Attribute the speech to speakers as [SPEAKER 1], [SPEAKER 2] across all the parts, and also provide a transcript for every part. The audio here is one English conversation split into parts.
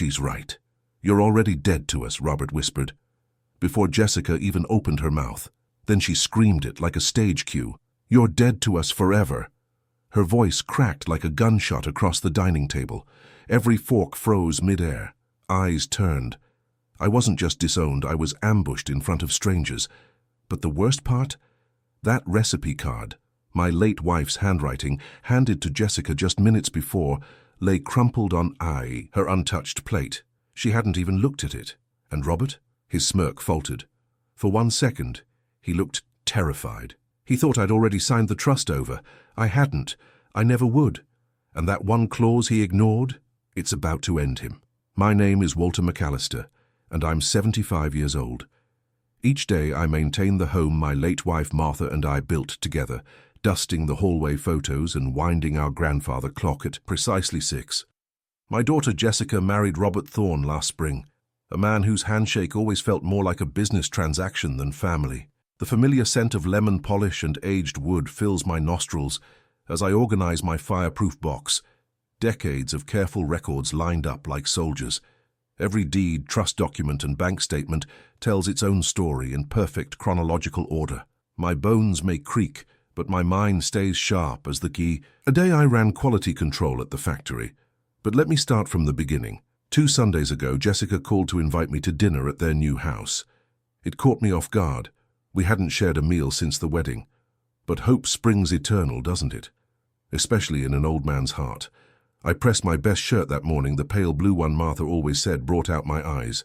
[SPEAKER 1] She's right. You're already dead to us, Robert whispered, before Jessica even opened her mouth. Then she screamed it like a stage cue. You're dead to us forever. Her voice cracked like a gunshot across the dining table. Every fork froze midair. Eyes turned. I wasn't just disowned, I was ambushed in front of strangers. But the worst part? That recipe card, my late wife's handwriting, handed to Jessica just minutes before, lay crumpled on her untouched plate. She hadn't even looked at it. And Robert? His smirk faltered. For 1 second, he looked terrified. He thought I'd already signed the trust over. I hadn't. I never would. And that one clause he ignored? It's about to end him. My name is Walter McAllister, and I'm 75 years old. Each day I maintain the home my late wife Martha and I built together, dusting the hallway photos and winding our grandfather clock at precisely 6. My daughter Jessica married Robert Thorne last spring, a man whose handshake always felt more like a business transaction than family. The familiar scent of lemon polish and aged wood fills my nostrils as I organize my fireproof box, decades of careful records lined up like soldiers. Every deed, trust document, and bank statement tells its own story in perfect chronological order. My bones may creak, but my mind stays sharp as the key. A day I ran quality control at the factory. But let me start from the beginning. 2 Sundays ago, Jessica called to invite me to dinner at their new house. It caught me off guard. We hadn't shared a meal since the wedding. But hope springs eternal, doesn't it? Especially in an old man's heart. I pressed my best shirt that morning, the pale blue one Martha always said brought out my eyes.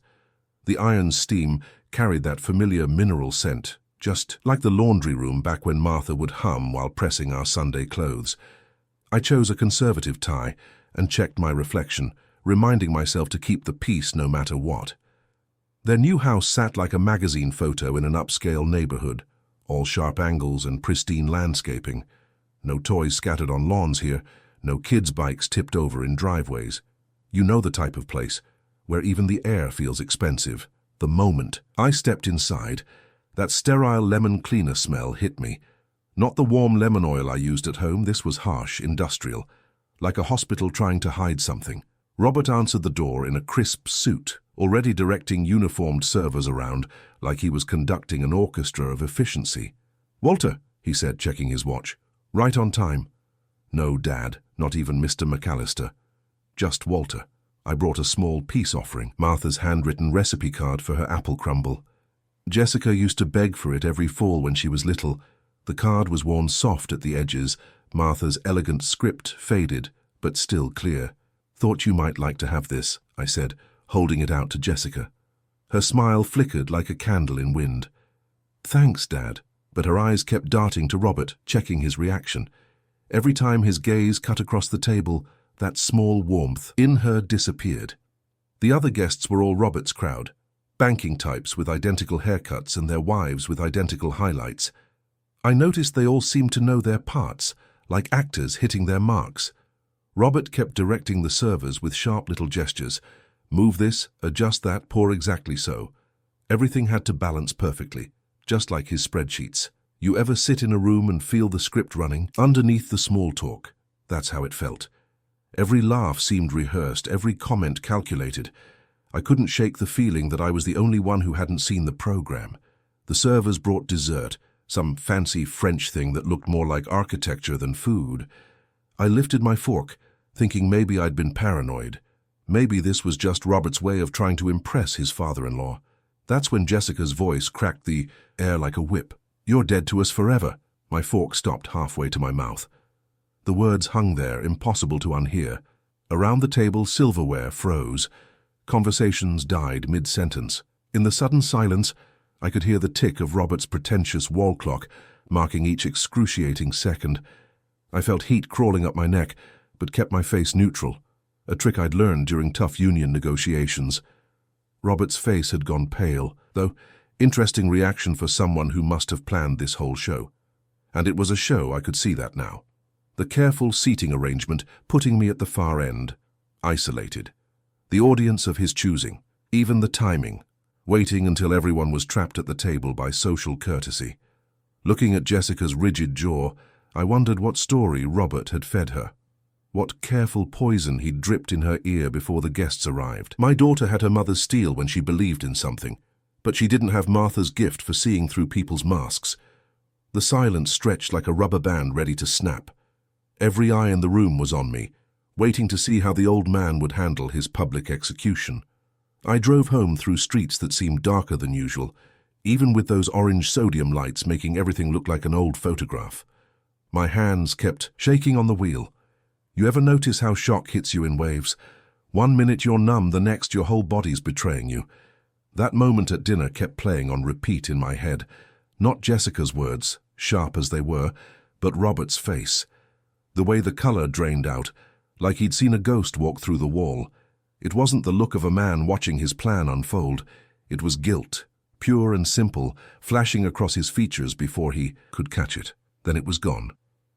[SPEAKER 1] The iron's steam carried that familiar mineral scent, just like the laundry room back when Martha would hum while pressing our Sunday clothes. I chose a conservative tie and checked my reflection, reminding myself to keep the peace no matter what. Their new house sat like a magazine photo in an upscale neighborhood, all sharp angles and pristine landscaping. No toys scattered on lawns here, no kids' bikes tipped over in driveways. You know the type of place, where even the air feels expensive. The moment I stepped inside, that sterile lemon cleaner smell hit me. Not the warm lemon oil I used at home, this was harsh, industrial, like a hospital trying to hide something. Robert answered the door in a crisp suit, already directing uniformed servers around like he was conducting an orchestra of efficiency. "Walter," he said, checking his watch. "Right on time." No Dad, not even Mr. McAllister. Just Walter. I brought a small peace offering, Martha's handwritten recipe card for her apple crumble. Jessica used to beg for it every fall when she was little. The card was worn soft at the edges, Martha's elegant script faded, but still clear. "Thought you might like to have this," I said, holding it out to Jessica. Her smile flickered like a candle in wind. "Thanks, Dad," but her eyes kept darting to Robert, checking his reaction. Every time his gaze cut across the table, that small warmth in her disappeared. The other guests were all Robert's crowd, banking types with identical haircuts and their wives with identical highlights. I noticed they all seemed to know their parts, like actors hitting their marks. Robert kept directing the servers with sharp little gestures. Move this, adjust that, pour exactly so. Everything had to balance perfectly, just like his spreadsheets. You ever sit in a room and feel the script running underneath the small talk? That's how it felt. Every laugh seemed rehearsed, every comment calculated. I couldn't shake the feeling that I was the only one who hadn't seen the program. The servers brought dessert, some fancy French thing that looked more like architecture than food. I lifted my fork, thinking maybe I'd been paranoid. Maybe this was just Robert's way of trying to impress his father-in-law. That's when Jessica's voice cracked the air like a whip. "You're dead to us forever." My fork stopped halfway to my mouth. The words hung there, impossible to unhear. Around the table, silverware froze. Conversations died mid-sentence. In the sudden silence, I could hear the tick of Robert's pretentious wall clock, marking each excruciating second. I felt heat crawling up my neck, but kept my face neutral, a trick I'd learned during tough union negotiations. Robert's face had gone pale, though interesting reaction for someone who must have planned this whole show. And it was a show, I could see that now. The careful seating arrangement putting me at the far end, isolated. The audience of his choosing, even the timing, waiting until everyone was trapped at the table by social courtesy. Looking at Jessica's rigid jaw, I wondered what story Robert had fed her. What careful poison he'd dripped in her ear before the guests arrived. My daughter had her mother's steel when she believed in something, but she didn't have Martha's gift for seeing through people's masks. The silence stretched like a rubber band ready to snap. Every eye in the room was on me, waiting to see how the old man would handle his public execution. I drove home through streets that seemed darker than usual, even with those orange sodium lights making everything look like an old photograph. My hands kept shaking on the wheel. You ever notice how shock hits you in waves? One minute you're numb, the next your whole body's betraying you. That moment at dinner kept playing on repeat in my head. Not Jessica's words, sharp as they were, but Robert's face. The way the color drained out, like he'd seen a ghost walk through the wall. It wasn't the look of a man watching his plan unfold. It was guilt, pure and simple, flashing across his features before he could catch it. Then it was gone,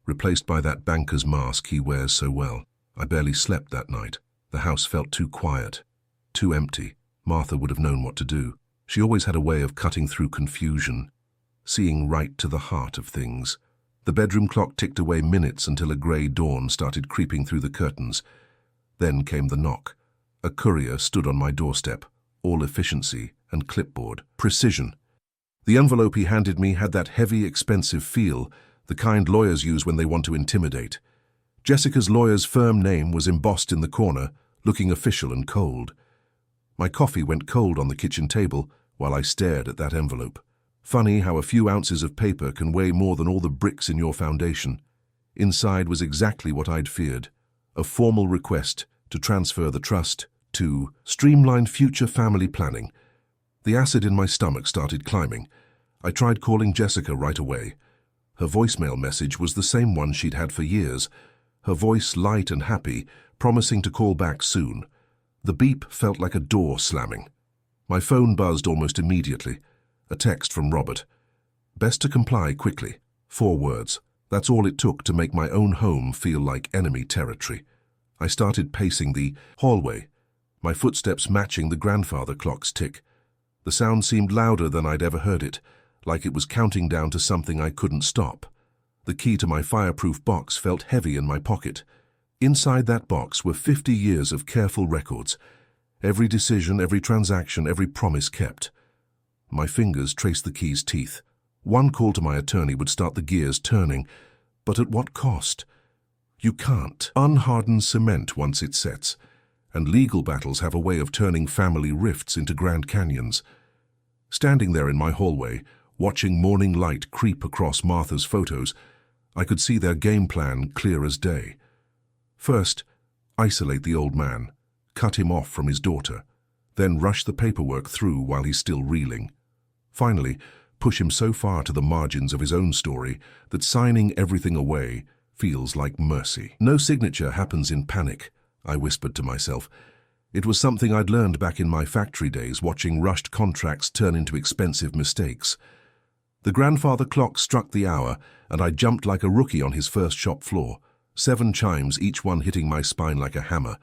[SPEAKER 1] replaced by that banker's mask he wears so well. I barely slept that night. The house felt too quiet, too empty. Martha would have known what to do. She always had a way of cutting through confusion, seeing right to the heart of things. The bedroom clock ticked away minutes until a grey dawn started creeping through the curtains. Then came the knock. A courier stood on my doorstep, all efficiency and clipboard. Precision. The envelope he handed me had that heavy, expensive feel, the kind lawyers use when they want to intimidate. Jessica's lawyer's firm name was embossed in the corner, looking official and cold. My coffee went cold on the kitchen table while I stared at that envelope. Funny how a few ounces of paper can weigh more than all the bricks in your foundation. Inside was exactly what I'd feared, a formal request to transfer the trust to streamline future family planning. The acid in my stomach started climbing. I tried calling Jessica right away. Her voicemail message was the same one she'd had for years, her voice light and happy, promising to call back soon. The beep felt like a door slamming. My phone buzzed almost immediately. A text from Robert. Best to comply quickly. 4 words. That's all it took to make my own home feel like enemy territory. I started pacing the hallway, my footsteps matching the grandfather clock's tick. The sound seemed louder than I'd ever heard it, like it was counting down to something I couldn't stop. The key to my fireproof box felt heavy in my pocket. Inside that box were 50 years of careful records. Every decision, every transaction, every promise kept. My fingers traced the key's teeth. One call to my attorney would start the gears turning, but at what cost? You can't unharden cement once it sets, and legal battles have a way of turning family rifts into Grand Canyons. Standing there in my hallway, watching morning light creep across Martha's photos, I could see their game plan clear as day. First, isolate the old man, cut him off from his daughter, then rush the paperwork through while he's still reeling. Finally, push him so far to the margins of his own story that signing everything away feels like mercy. No signature happens in panic, I whispered to myself. It was something I'd learned back in my factory days, watching rushed contracts turn into expensive mistakes. The grandfather clock struck the hour, and I jumped like a rookie on his first shop floor, 7 chimes, each one hitting my spine like a hammer.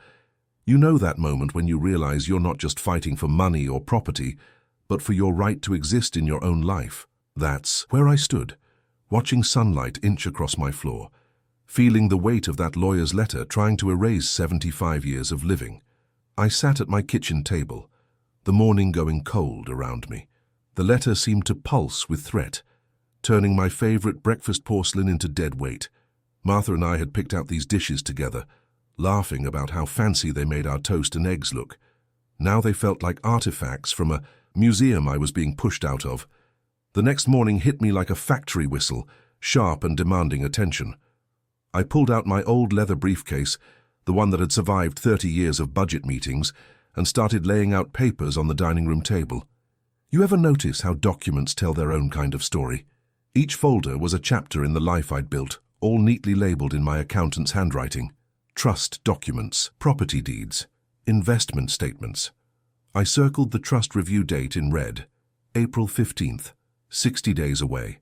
[SPEAKER 1] You know that moment when you realize you're not just fighting for money or property, but for your right to exist in your own life. That's where I stood, watching sunlight inch across my floor, feeling the weight of that lawyer's letter trying to erase 75 years of living. I sat at my kitchen table, the morning going cold around me. The letter seemed to pulse with threat, turning my favorite breakfast porcelain into dead weight. Martha and I had picked out these dishes together, laughing about how fancy they made our toast and eggs look. Now they felt like artifacts from a museum I was being pushed out of. The next morning hit me like a factory whistle, sharp and demanding attention. I pulled out my old leather briefcase, the one that had survived 30 years of budget meetings, and started laying out papers on the dining room table. You ever notice how documents tell their own kind of story? Each folder was a chapter in the life I'd built, all neatly labeled in my accountant's handwriting. Trust documents, property deeds, investment statements. I circled the trust review date in red, April 15th, 60 days away.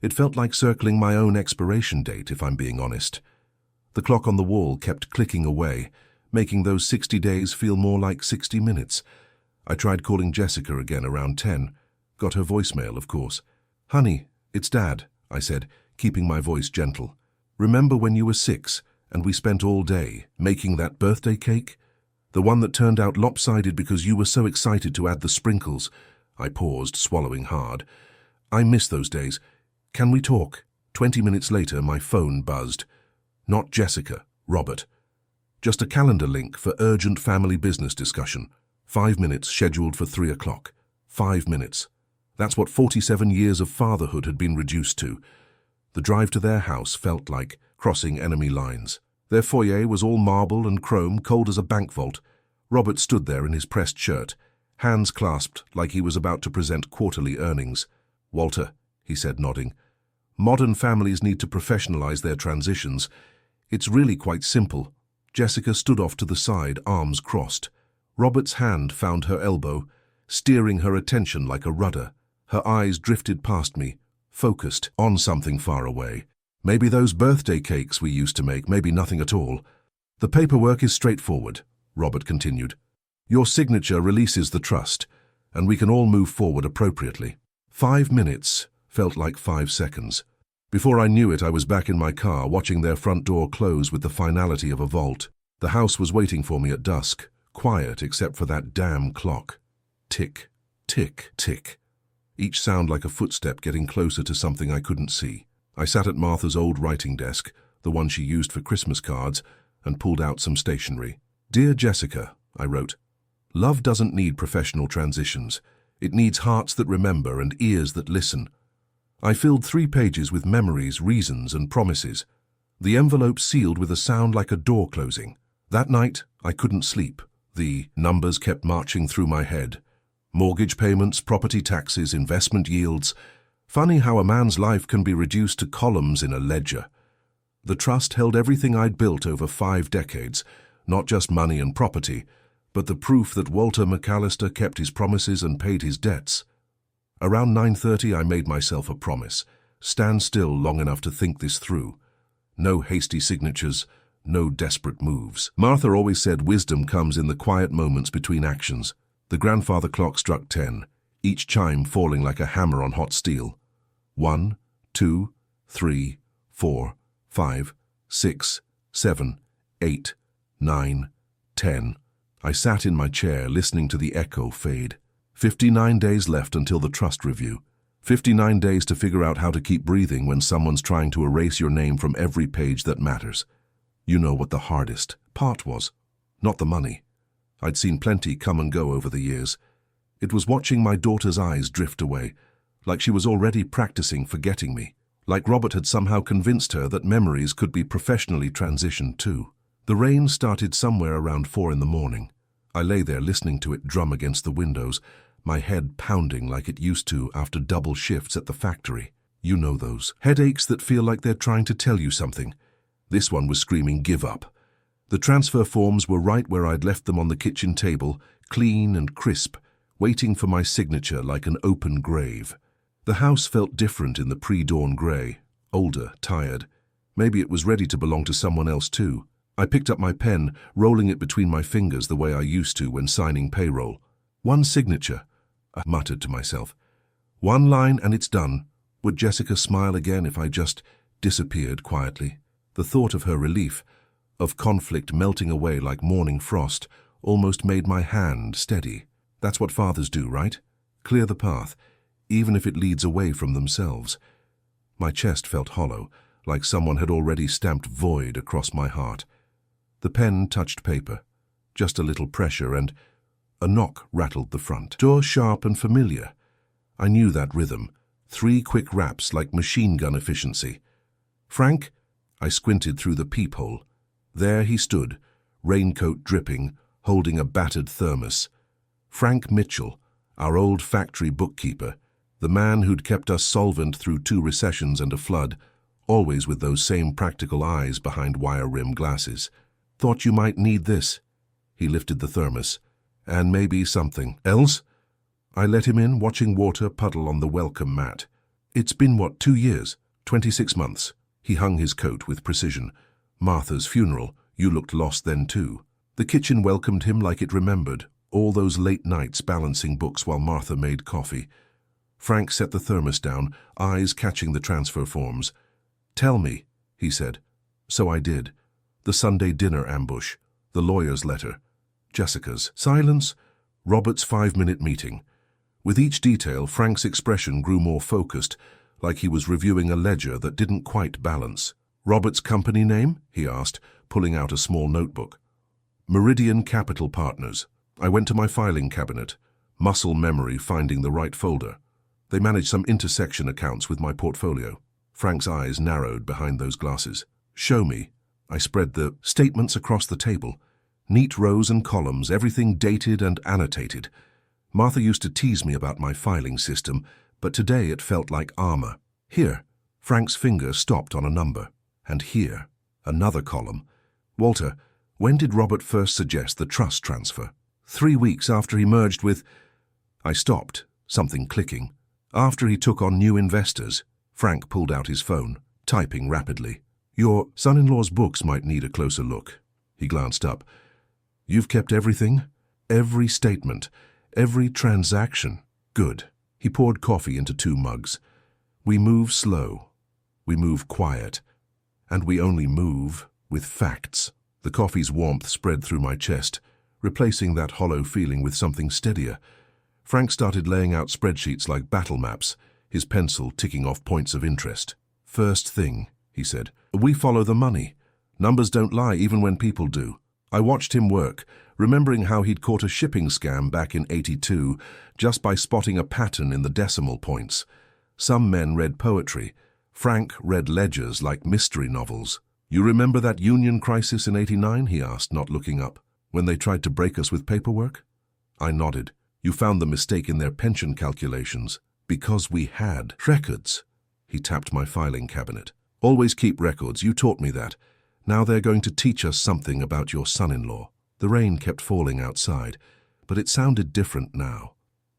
[SPEAKER 1] It felt like circling my own expiration date, if I'm being honest. The clock on the wall kept clicking away, making those 60 days feel more like 60 minutes. I tried calling Jessica again around 10. Got her voicemail, of course. "Honey, it's Dad," I said, keeping my voice gentle. "Remember when you were 6 And we spent all day making that birthday cake, the one that turned out lopsided because you were so excited to add the sprinkles. I paused, swallowing hard. I miss those days. Can we talk? 20 minutes later, my phone buzzed. Not Jessica, Robert. Just a calendar link for urgent family business discussion. 5 minutes scheduled for 3 o'clock. 5 minutes. That's what 47 years of fatherhood had been reduced to. The drive to their house felt like crossing enemy lines. Their foyer was all marble and chrome, cold as a bank vault. Robert stood there in his pressed shirt, hands clasped like he was about to present quarterly earnings. "Walter," he said, nodding, "modern families need to professionalize their transitions. It's really quite simple." Jessica stood off to the side, arms crossed. Robert's hand found her elbow, steering her attention like a rudder. Her eyes drifted past me, focused on something far away. "Maybe those birthday cakes we used to make, maybe nothing at all. The paperwork is straightforward," Robert continued. "Your signature releases the trust, and we can all move forward appropriately." 5 minutes felt like 5 seconds. Before I knew it, I was back in my car, watching their front door close with the finality of a vault. The house was waiting for me at dusk, quiet except for that damn clock. Tick, tick, tick. Each sound like a footstep getting closer to something I couldn't see. I sat at Martha's old writing desk, the one she used for Christmas cards, and pulled out some stationery. "Dear Jessica," I wrote, "love doesn't need professional transitions. It needs hearts that remember and ears that listen." I filled 3 pages with memories, reasons, and promises. The envelope sealed with a sound like a door closing. That night, I couldn't sleep. The numbers kept marching through my head. Mortgage payments, property taxes, investment yields. Funny how a man's life can be reduced to columns in a ledger. The trust held everything I'd built over 5 decades, not just money and property, but the proof that Walter McAllister kept his promises and paid his debts. Around 9:30, I made myself a promise. Stand still long enough to think this through. No hasty signatures, no desperate moves. Martha always said wisdom comes in the quiet moments between actions. The grandfather clock struck 10, each chime falling like a hammer on hot steel. 1, 2, 3, 4, 5, 6, 7, 8, 9, 10. I sat in my chair, listening to the echo fade. 59 days left until the trust review. 59 days to figure out how to keep breathing when someone's trying to erase your name from every page that matters. You know what the hardest part was. Not the money. I'd seen plenty come and go over the years. It was watching my daughter's eyes drift away, like she was already practicing forgetting me, like Robert had somehow convinced her that memories could be professionally transitioned too. The rain started somewhere around 4 in the morning. I lay there listening to it drum against the windows, my head pounding like it used to after double shifts at the factory. You know those headaches that feel like they're trying to tell you something. This one was screaming, "Give up." The transfer forms were right where I'd left them on the kitchen table, clean and crisp, waiting for my signature like an open grave. The house felt different in the pre-dawn grey, older, tired. Maybe it was ready to belong to someone else too. I picked up my pen, rolling it between my fingers the way I used to when signing payroll. "One signature," I muttered to myself. "One line and it's done." Would Jessica smile again if I just disappeared quietly? The thought of her relief, of conflict melting away like morning frost, almost made my hand steady. That's what fathers do, right? Clear the path, even if it leads away from themselves. My chest felt hollow, like someone had already stamped void across my heart. The pen touched paper. Just a little pressure and a knock rattled the front door, sharp and familiar. I knew that rhythm. 3 quick raps like machine gun efficiency. "Frank?" I squinted through the peephole. There he stood, raincoat dripping, holding a battered thermos. Frank Mitchell, our old factory bookkeeper, the man who'd kept us solvent through 2 recessions and a flood, always with those same practical eyes behind wire-rimmed glasses. "Thought you might need this." He lifted the thermos. "And maybe something else?" I let him in, watching water puddle on the welcome mat. "It's been, 2 years? 26 months. He hung his coat with precision. "Martha's funeral. You looked lost then too." The kitchen welcomed him like it remembered, all those late nights balancing books while Martha made coffee. Frank set the thermos down, eyes catching the transfer forms. "Tell me," he said. So I did. The Sunday dinner ambush, the lawyer's letter, Jessica's silence, Robert's 5-minute meeting. With each detail, Frank's expression grew more focused, like he was reviewing a ledger that didn't quite balance. "Robert's company name?" he asked, pulling out a small notebook. "Meridian Capital Partners." I went to my filing cabinet, muscle memory finding the right folder. They managed some intersection accounts with my portfolio. Frank's eyes narrowed behind those glasses. "Show me." I spread the statements across the table. Neat rows and columns, everything dated and annotated. Martha used to tease me about my filing system, but today it felt like armor. "Here." Frank's finger stopped on a number. "And here." Another column. "Walter, when did Robert first suggest the trust transfer?" 3 weeks after he merged with..." I stopped, something clicking. "After he took on new investors." Frank pulled out his phone, typing rapidly. "Your son-in-law's books might need a closer look." He glanced up. "You've kept everything? Every statement, every transaction?" "Good." He poured coffee into 2 mugs. "We move slow. We move quiet. And we only move with facts." The coffee's warmth spread through my chest, replacing that hollow feeling with something steadier. Frank started laying out spreadsheets like battle maps, his pencil ticking off points of interest. "First thing," he said, "we follow the money. Numbers don't lie even when people do." I watched him work, remembering how he'd caught a shipping scam back in '82 just by spotting a pattern in the decimal points. Some men read poetry. Frank read ledgers like mystery novels. "You remember that union crisis in '89, he asked, not looking up, "when they tried to break us with paperwork?" I nodded. "You found the mistake in their pension calculations. Because we had records." He tapped my filing cabinet. "Always keep records, you taught me that. Now they're going to teach us something about your son-in-law." The rain kept falling outside, but it sounded different now.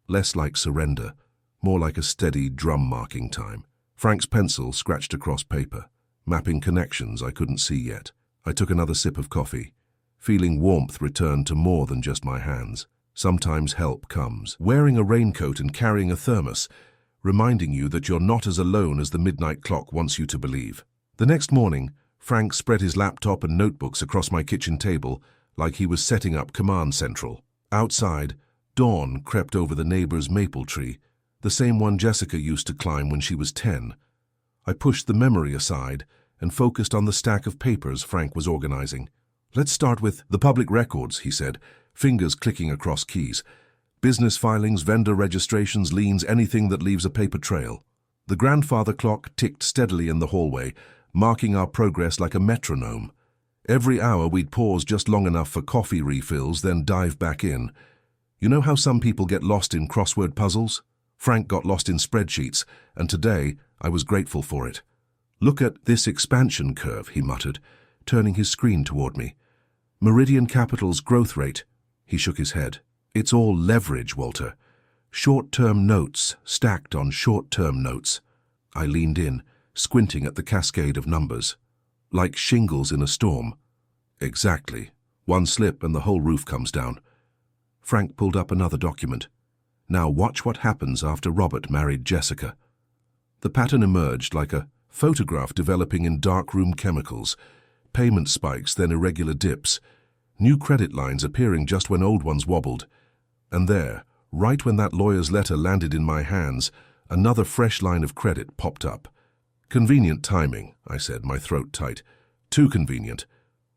[SPEAKER 1] Less like surrender, more like a steady drum-marking time. Frank's pencil scratched across paper, mapping connections I couldn't see yet. I took another sip of coffee, feeling warmth return to more than just my hands. Sometimes help comes. Wearing a raincoat and carrying a thermos, reminding you that you're not as alone as the midnight clock wants you to believe. The next morning, Frank spread his laptop and notebooks across my kitchen table like he was setting up command central. Outside, dawn crept over the neighbor's maple tree, the same one Jessica used to climb when she was 10. I pushed the memory aside and focused on the stack of papers Frank was organizing. "Let's start with the public records," he said, fingers clicking across keys. "Business filings, vendor registrations, liens, anything that leaves a paper trail." The grandfather clock ticked steadily in the hallway, marking our progress like a metronome. Every hour we'd pause just long enough for coffee refills, then dive back in. You know how some people get lost in crossword puzzles? Frank got lost in spreadsheets, and today I was grateful for it. "Look at this expansion curve," he muttered, turning his screen toward me. "Meridian Capital's growth rate." He shook his head. "It's all leverage, Walter. Short-term notes stacked on short-term notes." I leaned in, squinting at the cascade of numbers. "Like shingles in a storm." "Exactly. One slip and the whole roof comes down." Frank pulled up another document. "Now watch what happens after Robert married Jessica." The pattern emerged like a photograph developing in darkroom chemicals. Payment spikes, then irregular dips. New credit lines appearing just when old ones wobbled. And there, right when that lawyer's letter landed in my hands, another fresh line of credit popped up. "Convenient timing," I said, my throat tight. "Too convenient."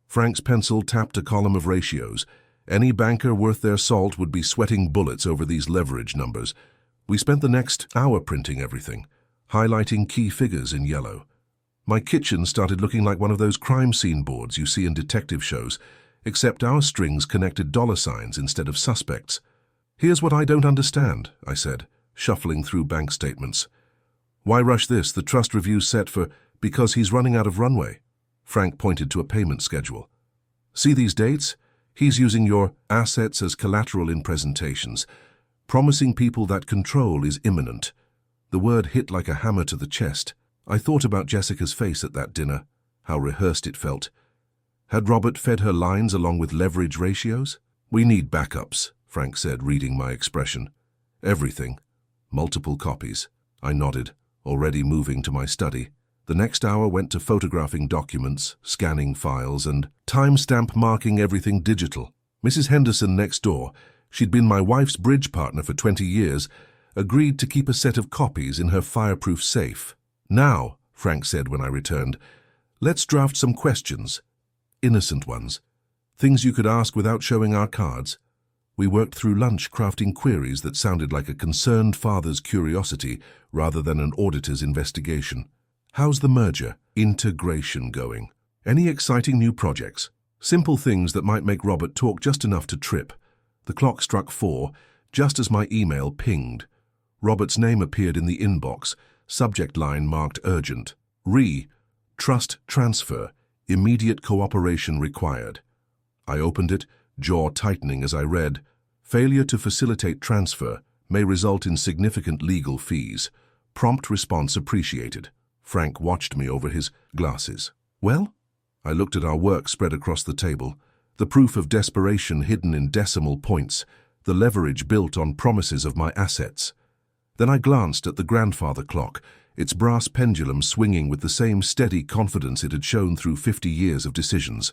[SPEAKER 1] Frank's pencil tapped a column of ratios. Any banker worth their salt would be sweating bullets over these leverage numbers. We spent the next hour printing everything, highlighting key figures in yellow. My kitchen started looking like one of those crime scene boards you see in detective shows, except our strings connected dollar signs instead of suspects. "Here's what I don't understand," I said, shuffling through bank statements. "Why rush this? The trust review's set for because he's running out of runway." Frank pointed to a payment schedule. "See these dates? He's using your assets as collateral in presentations, promising people that control is imminent." The word hit like a hammer to the chest. I thought about Jessica's face at that dinner, how rehearsed it felt. Had Robert fed her lines along with leverage ratios? "We need backups," Frank said, reading my expression. "Everything. Multiple copies." I nodded, already moving to my study. The The next hour went to photographing documents, scanning files, and timestamp marking everything digital. Mrs. Henderson next door, she'd been my wife's bridge partner for 20 years, agreed to keep a set of copies in her fireproof safe. "Now," Frank said when I returned, "let's draft some questions. Innocent ones. Things you could ask without showing our cards." We worked through lunch crafting queries that sounded like a concerned father's curiosity rather than an auditor's investigation. "How's the merger, integration going? Any exciting new projects?" Simple things that might make Robert talk just enough to trip. The clock struck 4, just as my email pinged. Robert's name appeared in the inbox, subject line marked urgent. Trust transfer, immediate cooperation required. I opened it, jaw tightening as I read, "Failure to facilitate transfer may result in significant legal fees. Prompt response appreciated." Frank watched me over his glasses. "Well?" I looked at our work spread across the table, the proof of desperation hidden in decimal points, the leverage built on promises of my assets. Then I glanced at the grandfather clock, its brass pendulum swinging with the same steady confidence it had shown through 50 years of decisions.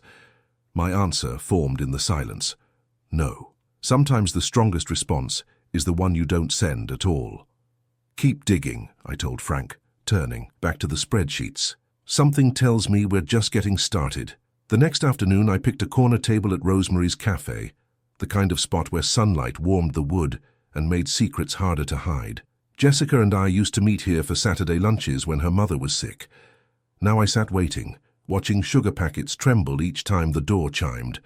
[SPEAKER 1] My answer formed in the silence. No. Sometimes the strongest response is the one you don't send at all. "Keep digging," I told Frank, turning back to the spreadsheets. "Something tells me we're just getting started." The next afternoon I picked a corner table at Rosemary's Cafe, the kind of spot where sunlight warmed the wood and made secrets harder to hide. Jessica and I used to meet here for Saturday lunches when her mother was sick. Now I sat waiting, watching sugar packets tremble each time the door chimed.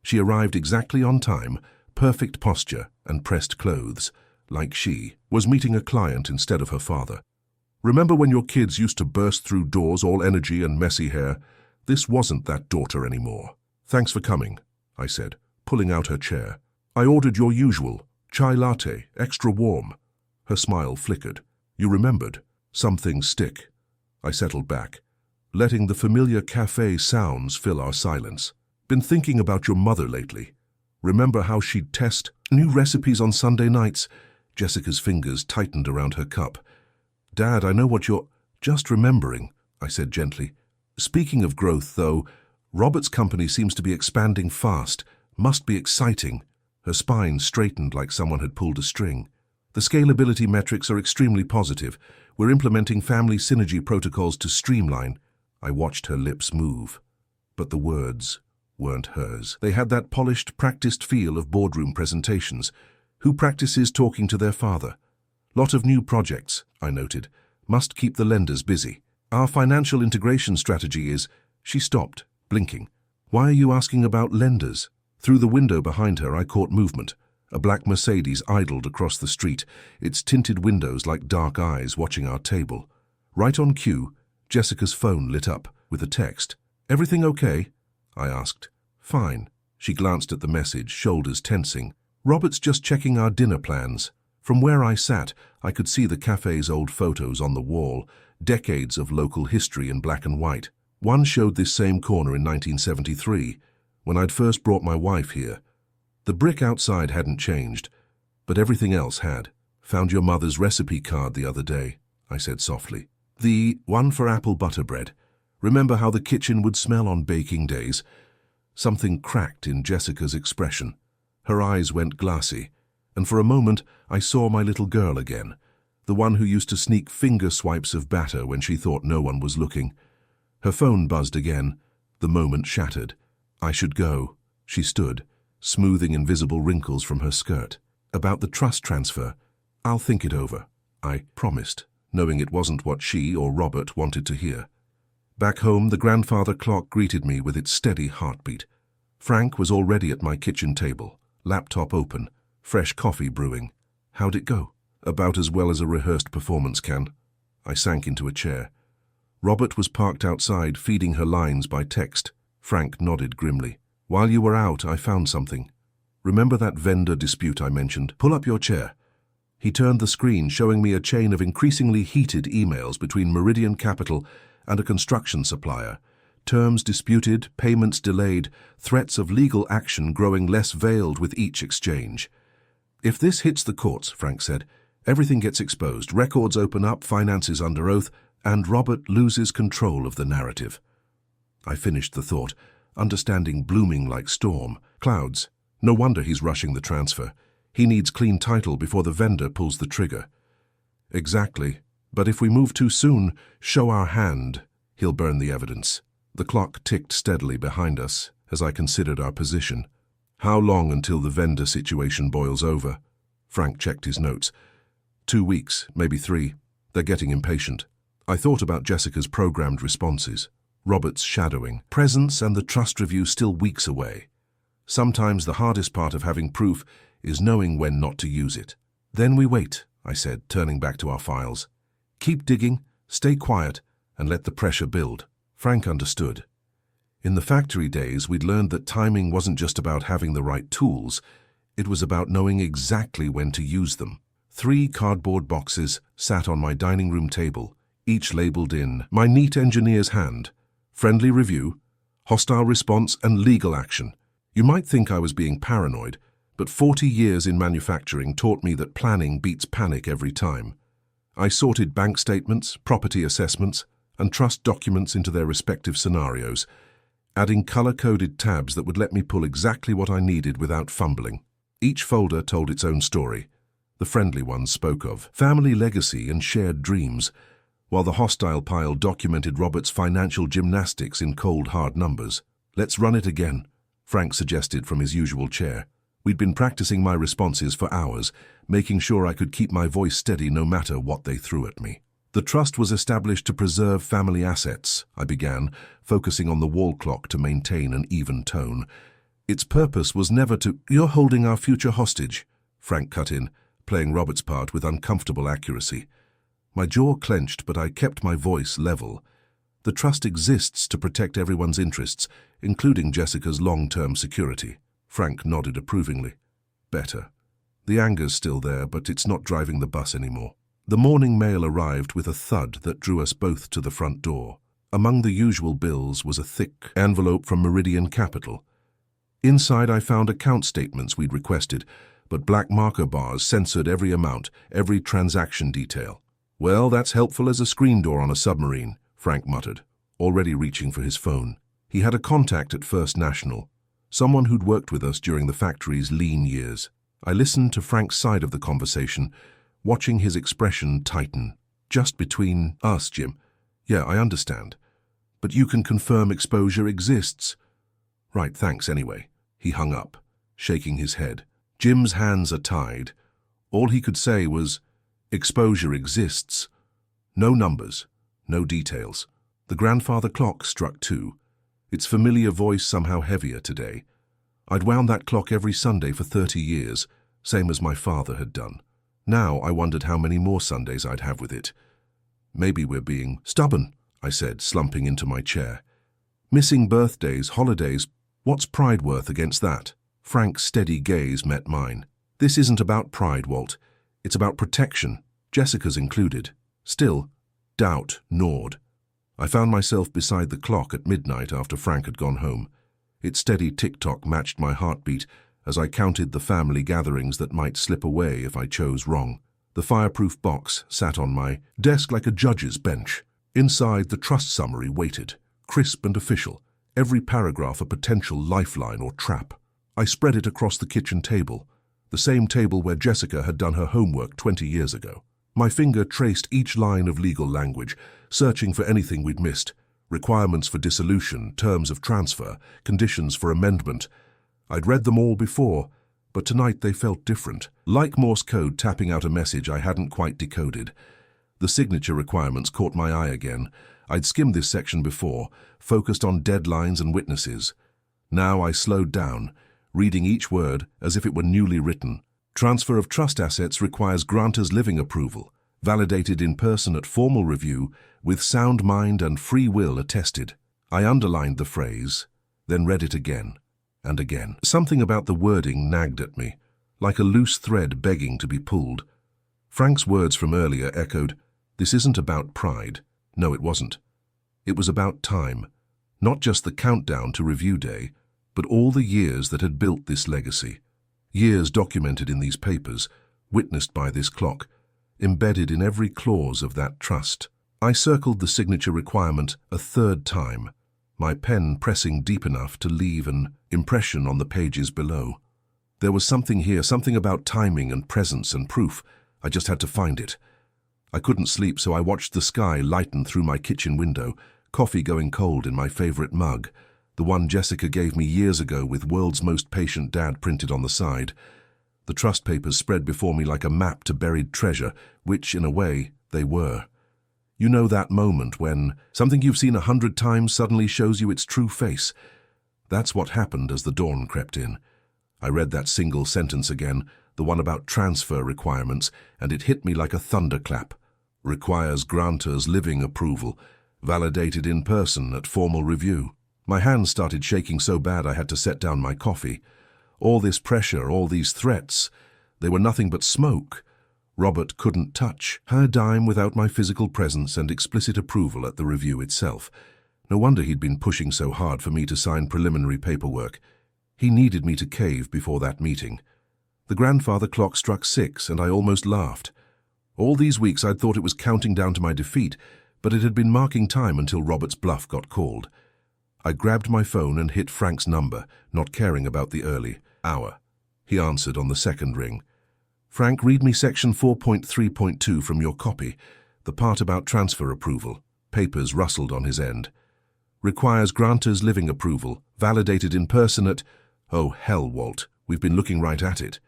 [SPEAKER 1] She arrived exactly on time, perfect posture and pressed clothes, like she was meeting a client instead of her father. "Remember when your kids used to burst through doors all energy and messy hair? This wasn't that daughter anymore." "Thanks for coming," I said, pulling out her chair. "I ordered your usual, chai latte, extra warm." Her smile flickered. "You remembered. Some things stick." I settled back, letting the familiar cafe sounds fill our silence. "Been thinking about your mother lately. Remember how she'd test new recipes on Sunday nights?" Jessica's fingers tightened around her cup. "Dad, I know what you're just remembering," I said gently. "Speaking of growth, though, Robert's company seems to be expanding fast. Must be exciting." Her spine straightened like someone had pulled a string. "The scalability metrics are extremely positive. We're implementing family synergy protocols to streamline." I watched her lips move, but the words weren't hers. They had that polished, practiced feel of boardroom presentations. Who practices talking to their father? "Lot of new projects," I noted. "Must keep the lenders busy. Our financial integration strategy is—" She stopped, blinking. "Why are you asking about lenders?" Through the window behind her I caught movement. A black Mercedes idled across the street, its tinted windows like dark eyes watching our table. Right on cue, Jessica's phone lit up with a text. "Everything okay?" I asked. "Fine." She glanced at the message, shoulders tensing. "Robert's just checking our dinner plans." From where I sat, I could see the cafe's old photos on the wall, decades of local history in black and white. One showed this same corner in 1973, when I'd first brought my wife here. The brick outside hadn't changed, but everything else had. "Found your mother's recipe card the other day," I said softly. "The one for apple butter bread. Remember how the kitchen would smell on baking days?" Something cracked in Jessica's expression. Her eyes went glassy, and for a moment I saw my little girl again, the one who used to sneak finger swipes of batter when she thought no one was looking. Her phone buzzed again. The moment shattered. "I should go." She stood, smoothing invisible wrinkles from her skirt. "About the trust transfer. I'll think it over," I promised, knowing it wasn't what she or Robert wanted to hear. Back home, the grandfather clock greeted me with its steady heartbeat. Frank was already at my kitchen table, laptop open, fresh coffee brewing. "How'd it go?" "About as well as a rehearsed performance can." I sank into a chair. Robert was parked outside, feeding her lines by text. Frank nodded grimly. "While you were out, I found something. Remember that vendor dispute I mentioned? Pull up your chair." He turned the screen, showing me a chain of increasingly heated emails between Meridian Capital and a construction supplier. Terms disputed, payments delayed, threats of legal action growing less veiled with each exchange. "If this hits the courts," Frank said, "everything gets exposed, records open up, finances under oath, and Robert loses control of the narrative. I finished the thought, understanding blooming like storm. Clouds. No wonder he's rushing the transfer. He needs clean title before the vendor pulls the trigger. Exactly. But if we move too soon, show our hand, he'll burn the evidence. The clock ticked steadily behind us as I considered our position. How long until the vendor situation boils over? Frank checked his notes. 2 weeks, maybe 3. They're getting impatient. I thought about Jessica's programmed responses. Robert's shadowing, presence, and the trust review still weeks away. Sometimes the hardest part of having proof is knowing when not to use it. Then we wait, I said, turning back to our files. Keep digging, stay quiet, and let the pressure build. Frank understood. In the factory days, we'd learned that timing wasn't just about having the right tools. It was about knowing exactly when to use them. 3 cardboard boxes sat on my dining room table, each labeled in my neat engineer's hand. Friendly review, hostile response, and legal action. You might think I was being paranoid, but 40 years in manufacturing taught me that planning beats panic every time. I sorted bank statements, property assessments, and trust documents into their respective scenarios, adding color-coded tabs that would let me pull exactly what I needed without fumbling. Each folder told its own story. The friendly ones spoke of family legacy and shared dreams, while the hostile pile documented Robert's financial gymnastics in cold, hard numbers. Let's run it again, Frank suggested from his usual chair. We'd been practicing my responses for hours, making sure I could keep my voice steady no matter what they threw at me. The trust was established to preserve family assets, I began, focusing on the wall clock to maintain an even tone. Its purpose was never to— You're holding our future hostage, Frank cut in, playing Robert's part with uncomfortable accuracy. My jaw clenched, but I kept my voice level. The trust exists to protect everyone's interests, including Jessica's long-term security. Frank nodded approvingly. Better. The anger's still there, but it's not driving the bus anymore. The morning mail arrived with a thud that drew us both to the front door. Among the usual bills was a thick envelope from Meridian Capital. Inside I found account statements we'd requested, but black marker bars censored every amount, every transaction detail. Well, that's helpful as a screen door on a submarine, Frank muttered, already reaching for his phone. He had a contact at First National, someone who'd worked with us during the factory's lean years. I listened to Frank's side of the conversation, watching his expression tighten. Just between us, Jim. Yeah, I understand. But you can confirm exposure exists. Right, thanks anyway. He hung up, shaking his head. Jim's hands are tied. All he could say was, exposure exists. No numbers, no details. The grandfather clock struck 2. Its familiar voice somehow heavier today. I'd wound that clock every Sunday for 30 years, same as my father had done. Now I wondered how many more Sundays I'd have with it. Maybe we're being stubborn, I said, slumping into my chair. Missing birthdays, holidays, what's pride worth against that? Frank's steady gaze met mine. This isn't about pride, Walt. It's about protection, Jessica's included. Still, doubt gnawed. I found myself beside the clock at midnight after Frank had gone home. Its steady tick-tock matched my heartbeat as I counted the family gatherings that might slip away if I chose wrong. The fireproof box sat on my desk like a judge's bench. Inside, the trust summary waited, crisp and official, every paragraph a potential lifeline or trap. I spread it across the kitchen table, the same table where Jessica had done her homework 20 years ago. My finger traced each line of legal language, searching for anything we'd missed. Requirements for dissolution, terms of transfer, conditions for amendment. I'd read them all before, but tonight they felt different, like Morse code tapping out a message I hadn't quite decoded. The signature requirements caught my eye again. I'd skimmed this section before, focused on deadlines and witnesses. Now I slowed down, reading each word as if it were newly written. Transfer of trust assets requires grantor's living approval, validated in person at formal review, with sound mind and free will attested. I underlined the phrase, then read it again and again. Something about the wording nagged at me, like a loose thread begging to be pulled. Frank's words from earlier echoed, "This isn't about pride." No, it wasn't. It was about time, not just the countdown to review day, but all the years that had built this legacy. Years documented in these papers, witnessed by this clock, embedded in every clause of that trust. I circled the signature requirement a third time, my pen pressing deep enough to leave an impression on the pages below. There was something here, something about timing and presence and proof. I just had to find it. I couldn't sleep, so I watched the sky lighten through my kitchen window, coffee going cold in my favorite mug, the one Jessica gave me years ago with "World's Most Patient Dad" printed on the side. The trust papers spread before me like a map to buried treasure, which, in a way, they were. You know that moment when something you've seen 100 times suddenly shows you its true face? That's what happened as the dawn crept in. I read that single sentence again, the one about transfer requirements, and it hit me like a thunderclap. Requires grantor's living approval, validated in person at formal review. My hands started shaking so bad I had to set down my coffee. All this pressure, all these threats, they were nothing but smoke. Robert couldn't touch her dime without my physical presence and explicit approval at the review itself. No wonder he'd been pushing so hard for me to sign preliminary paperwork. He needed me to cave before that meeting. The grandfather clock struck 6, and I almost laughed. All these weeks I'd thought it was counting down to my defeat, but it had been marking time until Robert's bluff got called. I grabbed my phone and hit Frank's number, not caring about the early hour. He answered on the second ring. "Frank, read me section 4.3.2 from your copy, the part about transfer approval." Papers rustled on his end. "Requires grantor's living approval, validated in person at—" "Oh, hell, Walt, we've been looking right at it."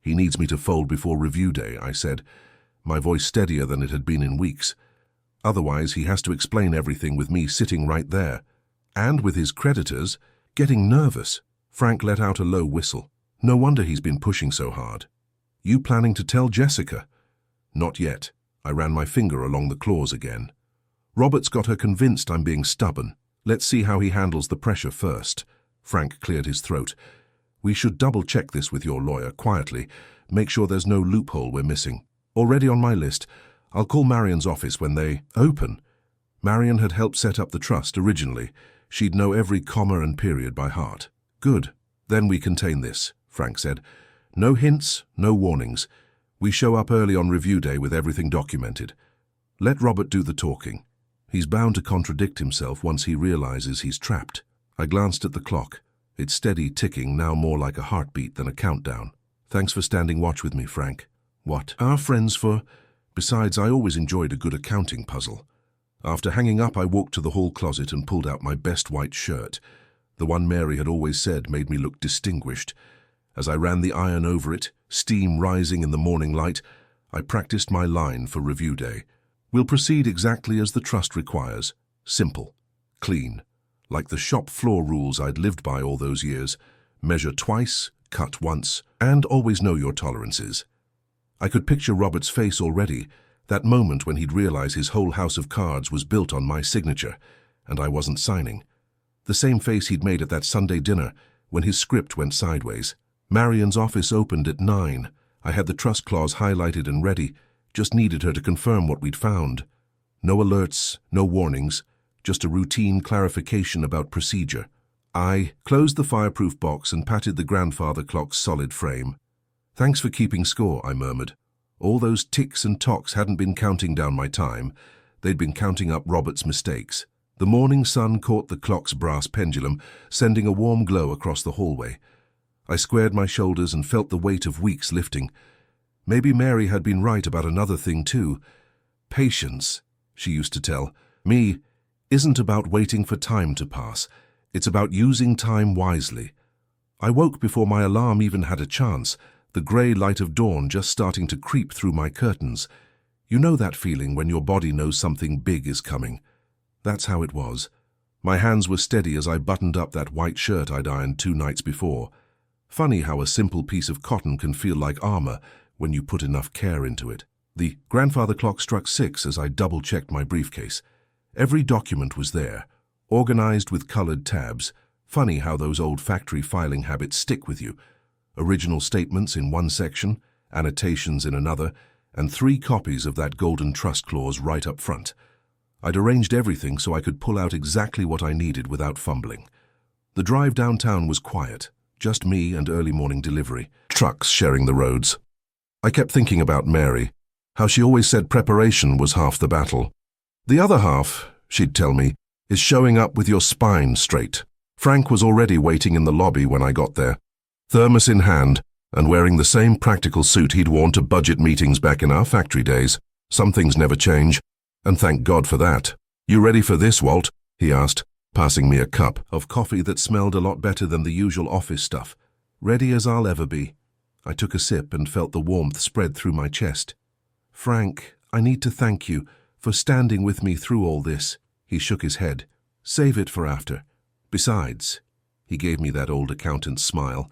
[SPEAKER 1] "He needs me to fold before review day," I said, my voice steadier than it had been in weeks. "Otherwise, he has to explain everything with me sitting right there. And with his creditors." Getting nervous, Frank let out a low whistle. "No wonder he's been pushing so hard. You planning to tell Jessica?" "Not yet." I ran my finger along the clause again. "Robert's got her convinced I'm being stubborn. Let's see how he handles the pressure first." Frank cleared his throat. "We should double-check this with your lawyer, quietly. Make sure there's no loophole we're missing. Already on my list. I'll call Marion's office when they open." Marion had helped set up the trust originally. She'd know every comma and period by heart. "Good. Then we contain this," Frank said. "No hints, no warnings. We show up early on review day with everything documented. Let Robert do the talking. He's bound to contradict himself once he realizes he's trapped." I glanced at the clock. Its steady ticking, now more like a heartbeat than a countdown. "Thanks for standing watch with me, Frank." "What? Our friends for—" Besides, I always enjoyed a good accounting puzzle. After hanging up, I walked to the hall closet and pulled out my best white shirt. The one Mary had always said made me look distinguished. As I ran the iron over it, steam rising in the morning light, I practiced my line for review day. "We'll proceed exactly as the trust requires. Simple. Clean. Like the shop floor rules I'd lived by all those years. Measure twice, cut once, and always know your tolerances." I could picture Robert's face already, that moment when he'd realize his whole house of cards was built on my signature, and I wasn't signing. The same face he'd made at that Sunday dinner when his script went sideways. Marion's office opened at 9. I had the trust clause highlighted and ready, just needed her to confirm what we'd found. No alerts, no warnings, just a routine clarification about procedure. I closed the fireproof box and patted the grandfather clock's solid frame. "Thanks for keeping score," I murmured. All those ticks and tocks hadn't been counting down my time. They'd been counting up Robert's mistakes. The morning sun caught the clock's brass pendulum, sending a warm glow across the hallway. I squared my shoulders and felt the weight of weeks lifting. Maybe Mary had been right about another thing too. Patience, she used to tell me, isn't about waiting for time to pass. It's about using time wisely. I woke before my alarm even had a chance, the grey light of dawn just starting to creep through my curtains. You know that feeling when your body knows something big is coming. That's how it was. My hands were steady as I buttoned up that white shirt I'd ironed 2 nights before. Funny how a simple piece of cotton can feel like armor when you put enough care into it. The grandfather clock struck 6 as I double-checked my briefcase. Every document was there, organized with colored tabs. Funny how those old factory filing habits stick with you. Original statements in one section, annotations in another, and 3 copies of that golden trust clause right up front. I'd arranged everything so I could pull out exactly what I needed without fumbling. The drive downtown was quiet, just me and early morning delivery, trucks sharing the roads. I kept thinking about Mary, how she always said preparation was half the battle. The other half, she'd tell me, is showing up with your spine straight. Frank was already waiting in the lobby when I got there, thermos in hand, and wearing the same practical suit he'd worn to budget meetings back in our factory days. Some things never change, and thank God for that. "You ready for this, Walt?" he asked, passing me a cup of coffee that smelled a lot better than the usual office stuff. "Ready as I'll ever be." I took a sip and felt the warmth spread through my chest. "Frank, I need to thank you for standing with me through all this." He shook his head. "Save it for after. Besides," he gave me that old accountant's smile,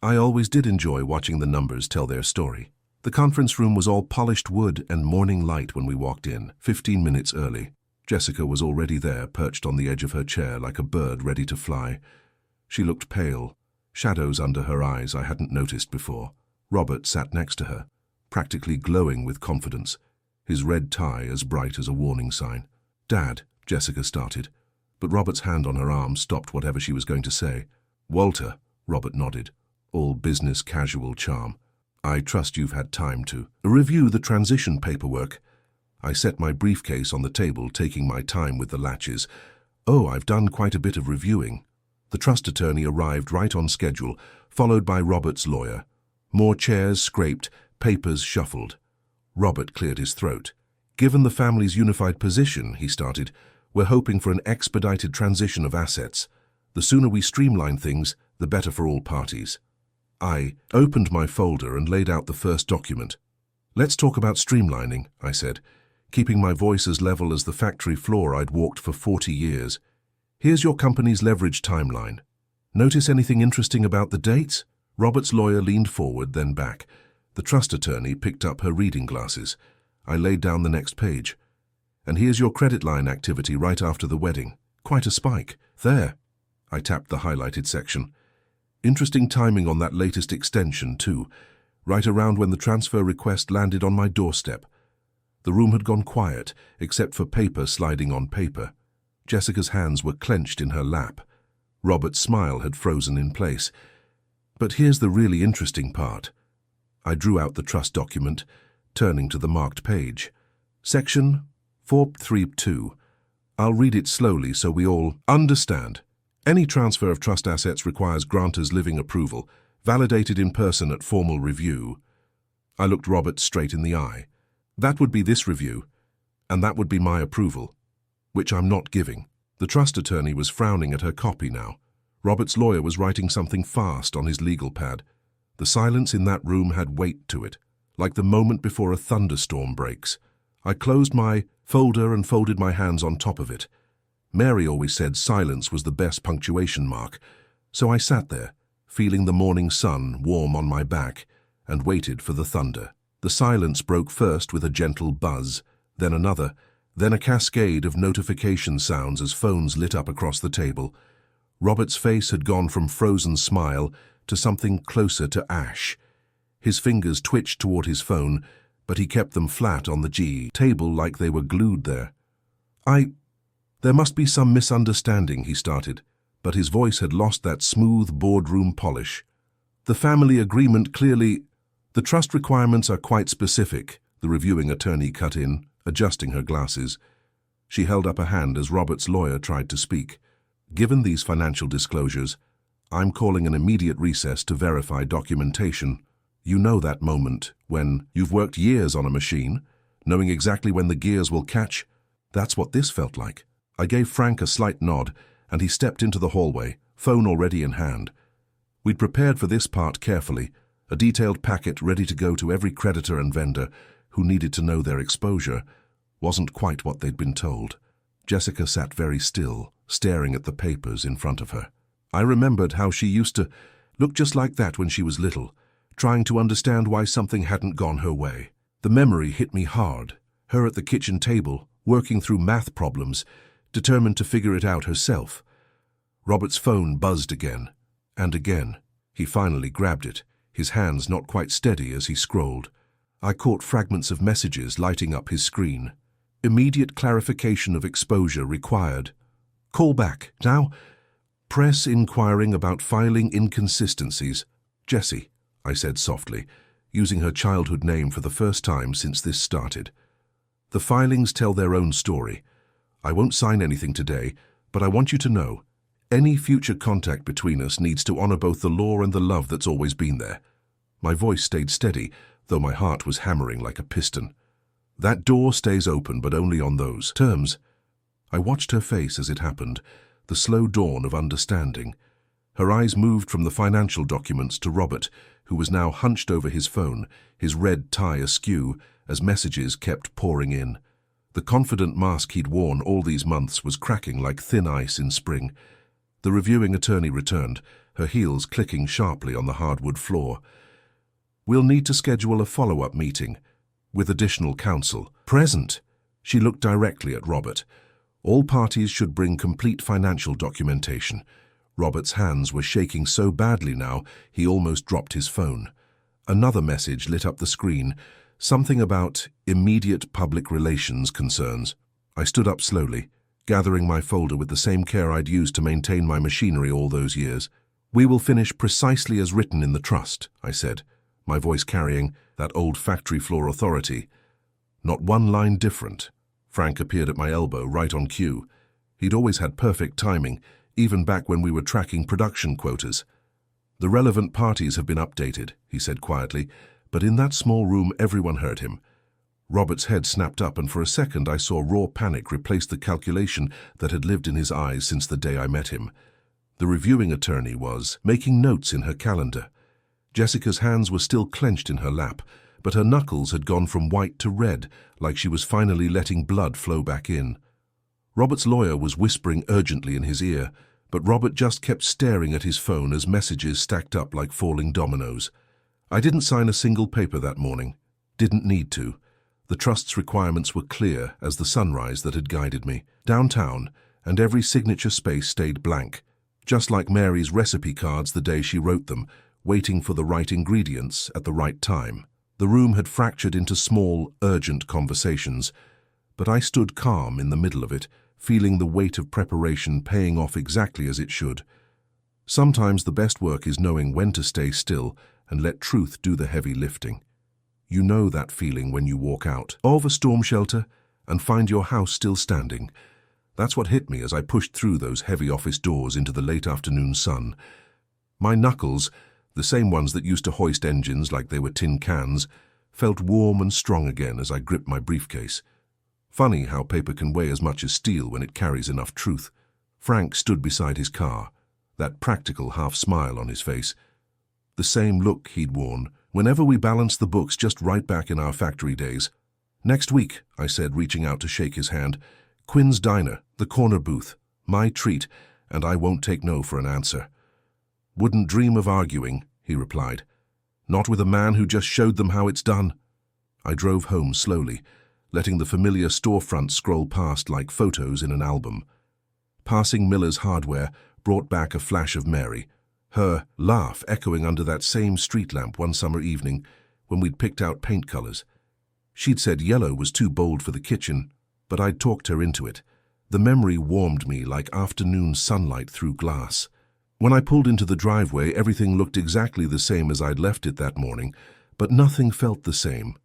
[SPEAKER 1] "I always did enjoy watching the numbers tell their story." The conference room was all polished wood and morning light when we walked in, 15 minutes early. Jessica was already there, perched on the edge of her chair like a bird ready to fly. She looked pale, shadows under her eyes I hadn't noticed before. Robert sat next to her, practically glowing with confidence, his red tie as bright as a warning sign. "Dad," Jessica started, but Robert's hand on her arm stopped whatever she was going to say. "Walter," Robert nodded, all business casual charm. "I trust you've had time to review the transition paperwork." I set my briefcase on the table, taking my time with the latches. "Oh, I've done quite a bit of reviewing." The trust attorney arrived right on schedule, followed by Robert's lawyer. More chairs scraped, papers shuffled. Robert cleared his throat. "Given the family's unified position," he started, "we're hoping for an expedited transition of assets. The sooner we streamline things, the better for all parties." I opened my folder and laid out the first document. "Let's talk about streamlining," I said, keeping my voice as level as the factory floor I'd walked for 40 years. "Here's your company's leverage timeline. Notice anything interesting about the dates?" Robert's lawyer leaned forward, then back. The trust attorney picked up her reading glasses. I laid down the next page. "And here's your credit line activity right after the wedding. Quite a spike. There." I tapped the highlighted section. "Interesting timing on that latest extension, too, right around when the transfer request landed on my doorstep." The room had gone quiet, except for paper sliding on paper. Jessica's hands were clenched in her lap. Robert's smile had frozen in place. "But here's the really interesting part." I drew out the trust document, turning to the marked page. "Section 432. I'll read it slowly so we all understand. Any transfer of trust assets requires grantor's living approval, validated in person at formal review." I looked Robert straight in the eye. "That would be this review, and that would be my approval, which I'm not giving." The trust attorney was frowning at her copy now. Robert's lawyer was writing something fast on his legal pad. The silence in that room had weight to it, like the moment before a thunderstorm breaks. I closed my folder and folded my hands on top of it. Mary always said silence was the best punctuation mark, so I sat there, feeling the morning sun warm on my back, and waited for the thunder. The silence broke first with a gentle buzz, then another, then a cascade of notification sounds as phones lit up across the table. Robert's face had gone from frozen smile to something closer to ash. His fingers twitched toward his phone, but he kept them flat on the table like they were glued there. "There must be some misunderstanding," he started, but his voice had lost that smooth boardroom polish. "The family agreement clearly—" "The trust requirements are quite specific," the reviewing attorney cut in, adjusting her glasses. She held up a hand as Robert's lawyer tried to speak. "Given these financial disclosures, I'm calling an immediate recess to verify documentation. You know that moment when you've worked years on a machine, knowing exactly when the gears will catch? That's what this felt like." I gave Frank a slight nod, and he stepped into the hallway, phone already in hand. We'd prepared for this part carefully, a detailed packet ready to go to every creditor and vendor who needed to know their exposure. Wasn't quite what they'd been told. Jessica sat very still, staring at the papers in front of her. I remembered how she used to look just like that when she was little, trying to understand why something hadn't gone her way. The memory hit me hard, her at the kitchen table, working through math problems, determined to figure it out herself. Robert's phone buzzed again, and again. He finally grabbed it, his hands not quite steady as he scrolled. I caught fragments of messages lighting up his screen. "Immediate clarification of exposure required. Call back, now. Press inquiring about filing inconsistencies. Jessie," I said softly, using her childhood name for the first time since this started. The filings tell their own story. I won't sign anything today, but I want you to know, any future contact between us needs to honor both the law and the love that's always been there. My voice stayed steady, though my heart was hammering like a piston. That door stays open, but only on those terms. I watched her face as it happened, the slow dawn of understanding. Her eyes moved from the financial documents to Robert, who was now hunched over his phone, his red tie askew, as messages kept pouring in. The confident mask he'd worn all these months was cracking like thin ice in spring. The reviewing attorney returned, her heels clicking sharply on the hardwood floor. "We'll need to schedule a follow-up meeting, with additional counsel present." She looked directly at Robert. "All parties should bring complete financial documentation." Robert's hands were shaking so badly now, he almost dropped his phone. Another message lit up the screen, something about immediate public relations concerns. I stood up slowly, gathering my folder with the same care I'd used to maintain my machinery all those years. "We will finish precisely as written in the trust," I said, my voice carrying that old factory floor authority. Not one line different. Frank appeared at my elbow, right on cue. He'd always had perfect timing, even back when we were tracking production quotas. "The relevant parties have been updated," he said quietly, but in that small room everyone heard him. Robert's head snapped up, and for a second I saw raw panic replace the calculation that had lived in his eyes since the day I met him. The reviewing attorney was making notes in her calendar. Jessica's hands were still clenched in her lap, but her knuckles had gone from white to red, like she was finally letting blood flow back in. Robert's lawyer was whispering urgently in his ear, but Robert just kept staring at his phone as messages stacked up like falling dominoes. I didn't sign a single paper that morning. Didn't need to. The trust's requirements were clear as the sunrise that had guided me. Downtown, and every signature space stayed blank, just like Mary's recipe cards the day she wrote them, waiting for the right ingredients at the right time. The room had fractured into small, urgent conversations, but I stood calm in the middle of it, feeling the weight of preparation paying off exactly as it should. Sometimes the best work is knowing when to stay still and let truth do the heavy lifting. You know that feeling when you walk out of a storm shelter and find your house still standing. That's what hit me as I pushed through those heavy office doors into the late afternoon sun. My knuckles, the same ones that used to hoist engines like they were tin cans, felt warm and strong again as I gripped my briefcase. Funny how paper can weigh as much as steel when it carries enough truth. Frank stood beside his car, that practical half-smile on his face. The same look he'd worn whenever we balanced the books just right back in our factory days. "Next week," I said, reaching out to shake his hand. "Quinn's Diner, the corner booth. My treat, and I won't take no for an answer." "Wouldn't dream of arguing," he replied. "Not with a man who just showed them how it's done." I drove home slowly, letting the familiar storefront scroll past like photos in an album. Passing Miller's Hardware brought back a flash of Mary, her laugh echoing under that same street lamp one summer evening when we'd picked out paint colors. She'd said yellow was too bold for the kitchen, but I'd talked her into it. The memory warmed me like afternoon sunlight through glass. When I pulled into the driveway, everything looked exactly the same as I'd left it that morning, but nothing felt the same.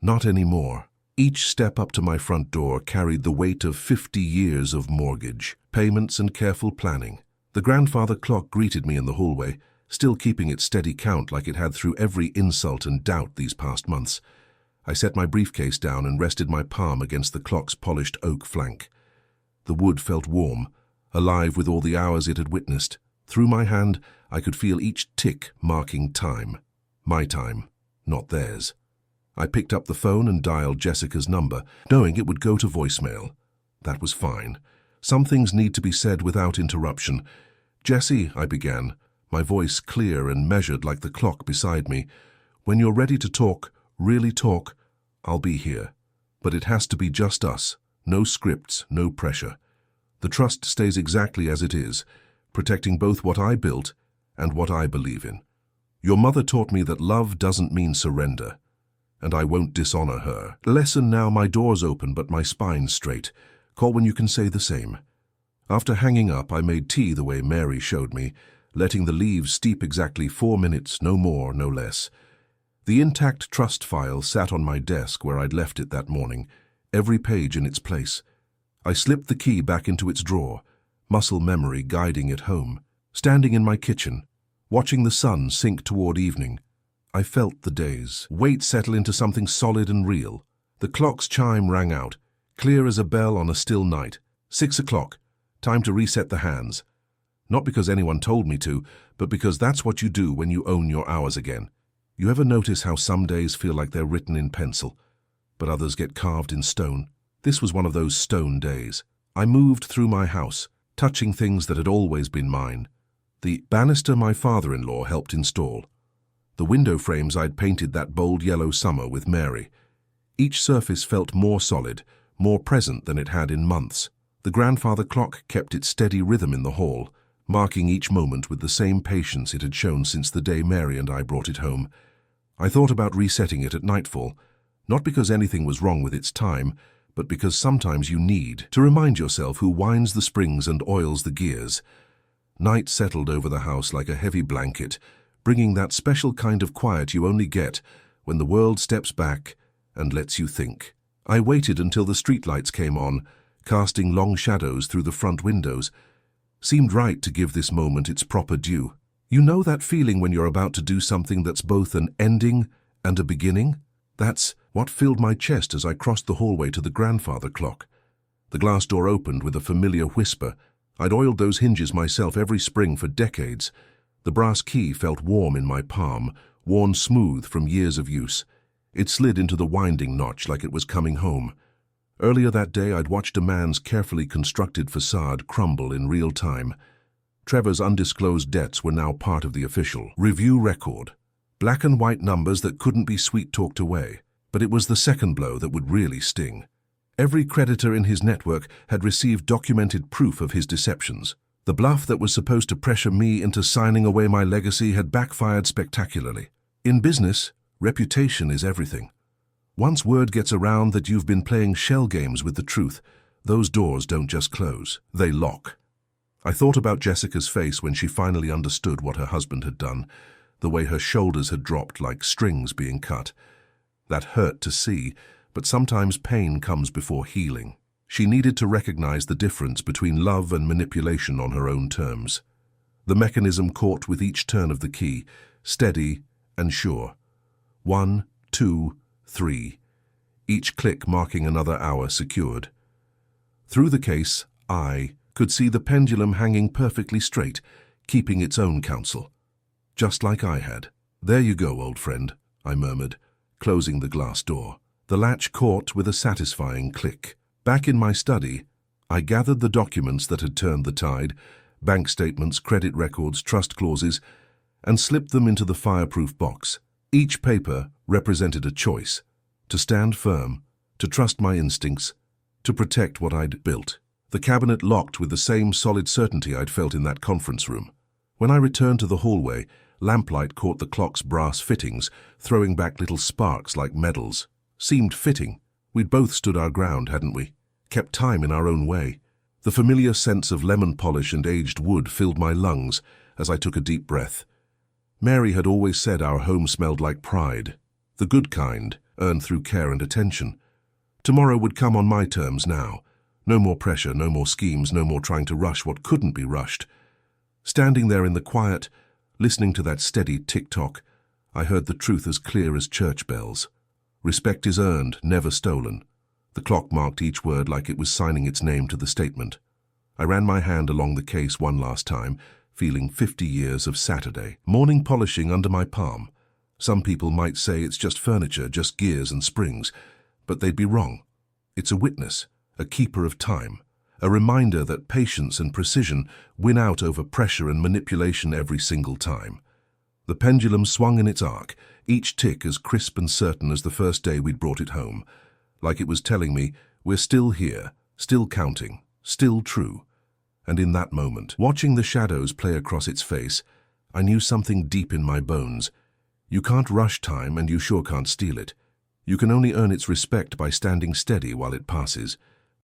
[SPEAKER 1] Not anymore. Each step up to my front door carried the weight of 50 years of mortgage, payments, and careful planning. The grandfather clock greeted me in the hallway, still keeping its steady count like it had through every insult and doubt these past months. I set my briefcase down and rested my palm against the clock's polished oak flank. The wood felt warm, alive with all the hours it had witnessed. Through my hand, I could feel each tick marking time. My time, not theirs. I picked up the phone and dialed Jessica's number, knowing it would go to voicemail. That was fine. Some things need to be said without interruption. "Jessie," I began, my voice clear and measured like the clock beside me. "When you're ready to talk, really talk, I'll be here. But it has to be just us. No scripts, no pressure. The trust stays exactly as it is, protecting both what I built and what I believe in. Your mother taught me that love doesn't mean surrender, and I won't dishonor her. Lesson now, my door's open but my spine's straight. Call when you can say the same." After hanging up, I made tea the way Mary showed me, letting the leaves steep exactly 4 minutes, no more, no less. The intact trust file sat on my desk where I'd left it that morning, every page in its place. I slipped the key back into its drawer, muscle memory guiding it home. Standing in my kitchen, watching the sun sink toward evening, I felt the day's weight settle into something solid and real. The clock's chime rang out, clear as a bell on a still night. 6 o'clock, time to reset the hands. Not because anyone told me to, but because that's what you do when you own your hours again. You ever notice how some days feel like they're written in pencil, but others get carved in stone? This was one of those stone days. I moved through my house, touching things that had always been mine. The banister my father-in-law helped install. The window frames I'd painted that bold yellow summer with Mary. Each surface felt more solid, more present than it had in months. The grandfather clock kept its steady rhythm in the hall, marking each moment with the same patience it had shown since the day Mary and I brought it home. I thought about resetting it at nightfall, not because anything was wrong with its time, but because sometimes you need to remind yourself who winds the springs and oils the gears. Night settled over the house like a heavy blanket, bringing that special kind of quiet you only get when the world steps back and lets you think. I waited until the streetlights came on, casting long shadows through the front windows. Seemed right to give this moment its proper due. You know that feeling when you're about to do something that's both an ending and a beginning? That's what filled my chest as I crossed the hallway to the grandfather clock. The glass door opened with a familiar whisper. I'd oiled those hinges myself every spring for decades. The brass key felt warm in my palm, worn smooth from years of use. It slid into the winding notch like it was coming home. Earlier that day, I'd watched a man's carefully constructed facade crumble in real time. Trevor's undisclosed debts were now part of the official review record. Black and white numbers that couldn't be sweet-talked away. But it was the second blow that would really sting. Every creditor in his network had received documented proof of his deceptions. The bluff that was supposed to pressure me into signing away my legacy had backfired spectacularly. In business, reputation is everything. Once word gets around that you've been playing shell games with the truth, those doors don't just close, they lock. I thought about Jessica's face when she finally understood what her husband had done, the way her shoulders had dropped like strings being cut. That hurt to see, but sometimes pain comes before healing. She needed to recognize the difference between love and manipulation on her own terms. The mechanism caught with each turn of the key, steady and sure. 1, 2, 3. Each click marking another hour secured. Through the case, I could see the pendulum hanging perfectly straight, keeping its own counsel. Just like I had. "There you go, old friend," I murmured, closing the glass door. The latch caught with a satisfying click. Back in my study, I gathered the documents that had turned the tide, bank statements, credit records, trust clauses, and slipped them into the fireproof box. Each paper represented a choice: to stand firm, to trust my instincts, to protect what I'd built. The cabinet locked with the same solid certainty I'd felt in that conference room. When I returned to the hallway, lamplight caught the clock's brass fittings, throwing back little sparks like medals. Seemed fitting. We'd both stood our ground, hadn't we? Kept time in our own way. The familiar sense of lemon polish and aged wood filled my lungs as I took a deep breath. Mary had always said our home smelled like pride, the good kind, earned through care and attention. Tomorrow would come on my terms now. No more pressure, no more schemes, no more trying to rush what couldn't be rushed. Standing there in the quiet, listening to that steady tick-tock, I heard the truth as clear as church bells. Respect is earned, never stolen. The clock marked each word like it was signing its name to the statement. I ran my hand along the case one last time, feeling 50 years of Saturday morning polishing under my palm. Some people might say it's just furniture, just gears and springs, but they'd be wrong. It's a witness, a keeper of time, a reminder that patience and precision win out over pressure and manipulation every single time. The pendulum swung in its arc, each tick as crisp and certain as the first day we'd brought it home, like it was telling me, we're still here, still counting, still true. And in that moment, watching the shadows play across its face, I knew something deep in my bones. You can't rush time, and you sure can't steal it. You can only earn its respect by standing steady while it passes.